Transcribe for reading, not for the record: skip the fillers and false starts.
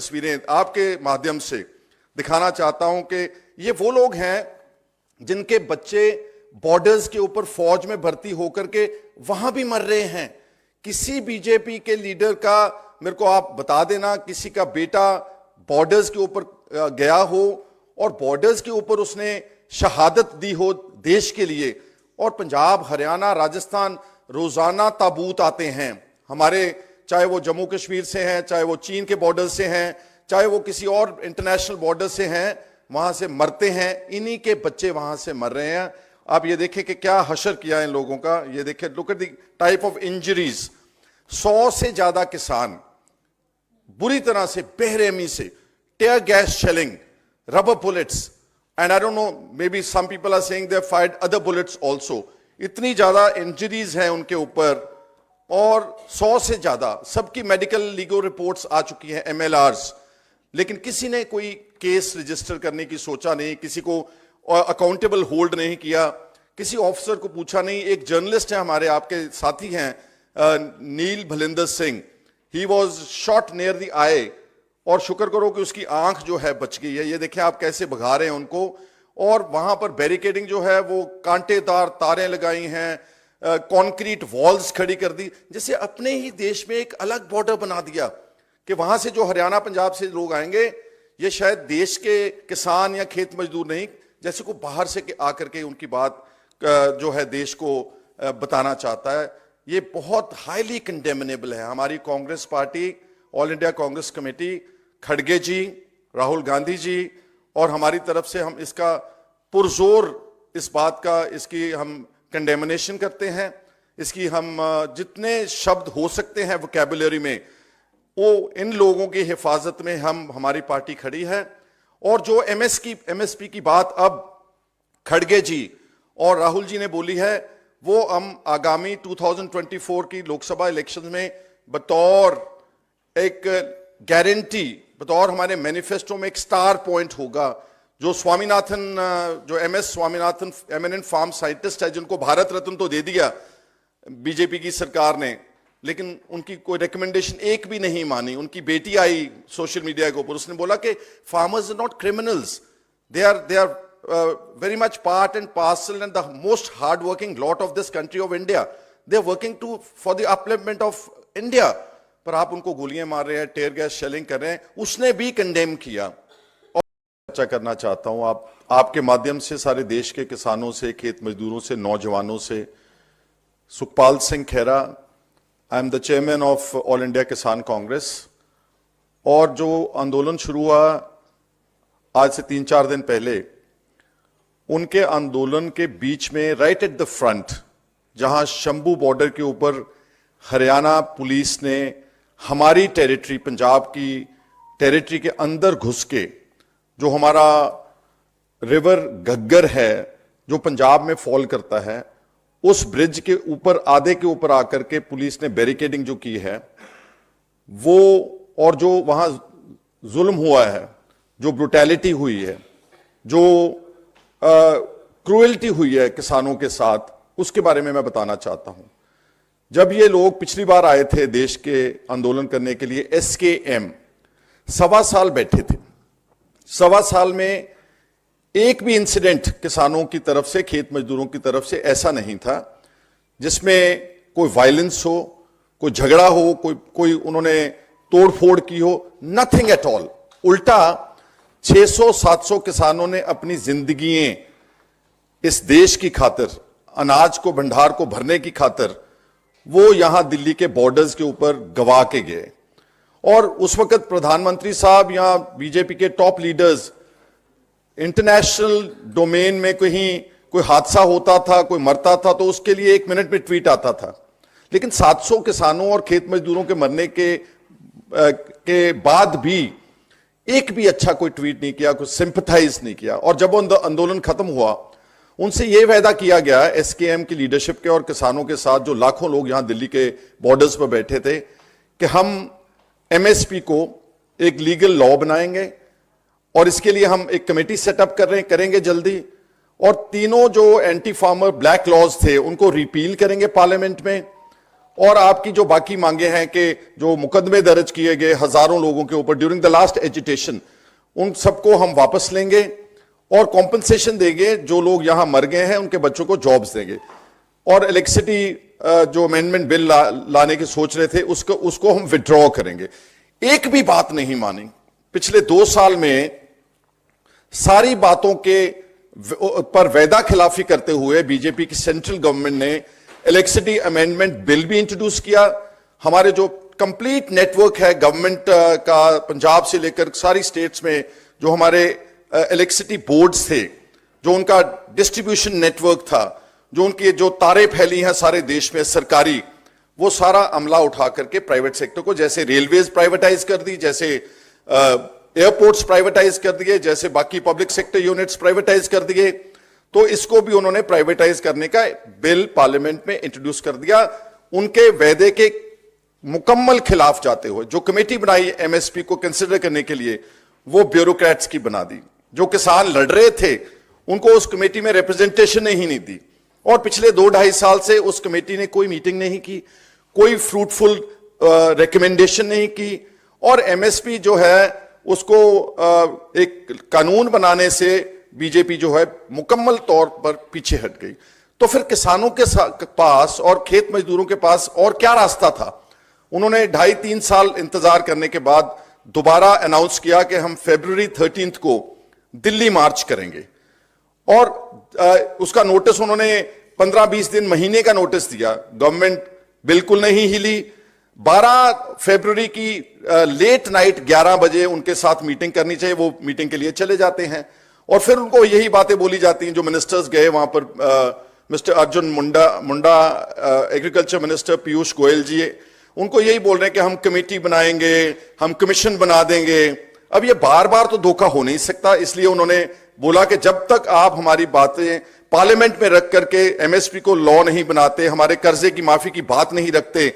तस्वीरें आपके माध्यम से दिखाना चाहता हूं कि ये वो लोग हैं जिनके बच्चे बॉर्डर्स के ऊपर फौज में भर्ती होकर के वहां भी मर रहे हैं। किसी बीजेपी के लीडर का मेरे को आप बता देना, किसी का बेटा बॉर्डर्स के ऊपर गया हो और बॉर्डर्स के ऊपर उसने शहादत दी हो देश के लिए, और पंजाब, हरियाणा, राजस्थान रोजाना ताबूत आते हैं हमारे, चाहे वो जम्मू कश्मीर से हैं, चाहे वो चीन के बॉर्डर से हैं, चाहे वो किसी और इंटरनेशनल बॉर्डर से हैं, वहां से मरते हैं। इन्हीं के बच्चे वहां से मर रहे हैं। आप ये देखें कि क्या हशर किया है इन लोगों का। ये देखें, look at the type of injuries. 100 से ज्यादा किसान बुरी तरह से, बेरहमी से, tear gas shelling, rubber bullets, and I don't know, maybe some people are saying they have fired other bullets also. इतनी ज्यादा इंजरीज हैं उनके ऊपर, और 100 से ज्यादा, सबकी मेडिकल लीगल रिपोर्ट्स आ चुकी हैं, MLRs, लेकिन किसी ने कोई केस रजिस्टर करने की सोचा नहीं, किसी को अकाउंटेबल होल्ड नहीं किया, किसी ऑफिसर को पूछा नहीं। एक जर्नलिस्ट है हमारे, आपके साथी हैं, Neel Bhalinder Singh, he was shot near the eye, और शुक्र करो कि उसकी आंख जो है बच गई है। ये देखें आप कैसे भगा रहे हैं उनको, और वहां पर बैरिकेडिंग जो है वो कांटेदार तारें लगाई हैं, कंक्रीट वॉल्स खड़ी कर दी, जैसे अपने ही देश में एक अलग बॉर्डर बना दिया कि वहां से जो हरियाणा पंजाब से लोग आएंगे, ये शायद देश के किसान या खेत मजदूर नहीं, जैसे को बाहर से आकर के उनकी बात जो है देश को बताना चाहता है। ये बहुत हाईली कंडेमनेबल है। हमारी Congress party, all India Congress committee, खड़गे जी, राहुल गांधी जी और हमारी तरफ से हम इसका पुरजोर इस बात का, इसकी हम कंडेमनेशन करते हैं। इसकी हम जितने शब्द हो सकते हैं वोकैबुलरी में, वो इन लोगों की हिफाजत में हमारी पार्टी खड़ी है। और जो MSP की बात अब खड़गे जी और राहुल जी ने बोली है, वो हम आगामी 2024 की लोकसभा इलेक्शन में बतौर एक गारंटी, बतौर हमारे मैनिफेस्टो में एक स्टार पॉइंट होगा। जो स्वामीनाथन, जो MS Swaminathan eminent farm scientist है, जिनको भारत रत्न तो दे दिया बीजेपी की सरकार ने, लेकिन उनकी कोई रिकमेंडेशन एक भी नहीं मानी। उनकी बेटी आई सोशल मीडिया के ऊपर, उसने बोला कि farmers are not criminals, they are very much part and parcel and the most hard working lot of this country of India. They are working for the upliftment of India. पर आप उनको गोलियां मार रहे हैं, टेयर गैस शेलिंग कर रहे हैं। उसने भी कंडेम किया। और चर्चा करना चाहता हूं आपके माध्यम से सारे देश के किसानों से, खेत मजदूरों से, नौजवानों से। Sukhpal Singh Khaira, I am the chairman of All India Kisan Congress, और जो आंदोलन शुरू हुआ आज से 3-4 दिन पहले, उनके आंदोलन के बीच में राइट एट द फ्रंट, जहां शंभू बॉर्डर के ऊपर हरियाणा पुलिस ने हमारी टेरिटरी, पंजाब की टेरिटरी के अंदर घुस के, जो हमारा रिवर घग्गर है जो पंजाब में फॉल करता है, उस ब्रिज के ऊपर, आधे के ऊपर आकर के पुलिस ने बैरिकेडिंग जो की है वो, और जो वहां जुल्म हुआ है, जो ब्रुटैलिटी हुई है, जो क्रूएल्टी हुई है किसानों के साथ, उसके बारे में मैं बताना चाहता हूं। जब ये लोग पिछली बार आए थे देश के आंदोलन करने के लिए, SKM 1.25 साल बैठे थे। 1.25 साल में एक भी इंसिडेंट किसानों की तरफ से, खेत मजदूरों की तरफ से ऐसा नहीं था जिसमें कोई वायलेंस हो, कोई झगड़ा हो, कोई उन्होंने तोड़फोड़ की हो, नथिंग एट ऑल। उल्टा 600-700 किसानों ने अपनी जिंदगियां इस देश की खातिर, अनाज को, भंडार को भरने की खातिर, वो यहां दिल्ली के बॉर्डर्स के ऊपर गवा के गए। और उस वक्त प्रधानमंत्री साहब या बीजेपी के टॉप लीडर्स, इंटरनेशनल डोमेन में कहीं कोई हादसा होता था, कोई मरता था, तो उसके लिए 1 मिनट में ट्वीट आता था। लेकिन 700 किसानों और खेत मजदूरों के मरने के बाद भी एक भी अच्छा कोई ट्वीट नहीं किया, कोई सिंपथाइज नहीं किया। और जब आंदोलन खत्म हुआ, उनसे यह वायदा किया गया SKM की लीडरशिप के और किसानों के साथ, जो लाखों लोग यहां दिल्ली के बॉर्डर्स पर बैठे थे, कि हम MSP को एक लीगल लॉ बनाएंगे और इसके लिए हम एक कमेटी सेटअप करेंगे जल्दी, और तीनों जो एंटी फार्मर ब्लैक लॉज थे उनको रिपील करेंगे पार्लियामेंट में, और आपकी जो बाकी मांगे हैं कि जो मुकदमे दर्ज किए गए हजारों लोगों के ऊपर ड्यूरिंग द लास्ट एजिटेशन, उन सबको हम वापस लेंगे और कॉम्पनसेशन देंगे। जो लोग यहां मर गए हैं उनके बच्चों को जॉब्स देंगे। और इलेक्ट्रिसिटी जो अमेंडमेंट बिल लाने की सोच रहे थे उसको हम विड्रॉ करेंगे। एक भी बात नहीं मानी। पिछले 2 साल में सारी बातों के पर वायदा खिलाफी करते हुए बीजेपी की सेंट्रल गवर्नमेंट ने इलेक्ट्रिसिटी अमेंडमेंट बिल भी इंट्रोड्यूस किया। हमारे जो कंप्लीट नेटवर्क है गवर्नमेंट का, पंजाब से लेकर सारी स्टेट्स में जो हमारे इलेक्ट्रिसिटी बोर्ड्स थे, जो उनका डिस्ट्रीब्यूशन नेटवर्क था, जो उनकी जो तारें फैली हैं सारे देश में सरकारी, वो सारा अमला उठा करके प्राइवेट सेक्टर को, जैसे रेलवेज प्राइवेटाइज कर दी, जैसे एयरपोर्ट्स प्राइवेटाइज कर दिए, जैसे बाकी पब्लिक सेक्टर यूनिट्स प्राइवेटाइज कर दिए, तो इसको भी उन्होंने प्राइवेटाइज करने का बिल पार्लियामेंट में इंट्रोड्यूस कर दिया। उनके वायदे के मुकम्मल खिलाफ जाते हुए जो कमेटी बनाई एमएसपी को कंसिडर करने के लिए, वो ब्यूरोक्रेट्स की बना दी। जो किसान लड़ रहे थे उनको उस कमेटी में रिप्रेजेंटेशन ही नहीं दी, और पिछले 2-2.5 साल से उस कमेटी ने कोई मीटिंग नहीं की, कोई फ्रूटफुल रिकमेंडेशन नहीं की, और एमएसपी जो है उसको एक कानून बनाने से बीजेपी जो है मुकम्मल तौर पर पीछे हट गई। तो फिर किसानों के पास और खेत मजदूरों के पास और क्या रास्ता था? उन्होंने 2.5-3 साल इंतजार करने के बाद दोबारा अनाउंस किया कि हम February 13 को दिल्ली मार्च करेंगे, और उसका नोटिस उन्होंने 15-20 दिन, महीने का नोटिस दिया। गवर्नमेंट बिल्कुल नहीं हिली। 12 फरवरी की लेट नाइट 11 बजे उनके साथ मीटिंग करनी चाहिए, वो मीटिंग के लिए चले जाते हैं, और फिर उनको यही बातें बोली जाती हैं। जो मिनिस्टर्स गए वहां पर, mister Arjun Munda agriculture minister, Piyush Goyal जी, उनको यही बोल रहे हैं कि हम कमेटी बनाएंगे, हम कमीशन बना देंगे। अब ये बार बार तो धोखा हो नहीं सकता, इसलिए उन्होंने बोला कि जब तक आप हमारी बातें पार्लियामेंट में रख करके एमएसपी को लॉ नहीं बनाते, हमारे कर्जे की माफी की बात नहीं रखते,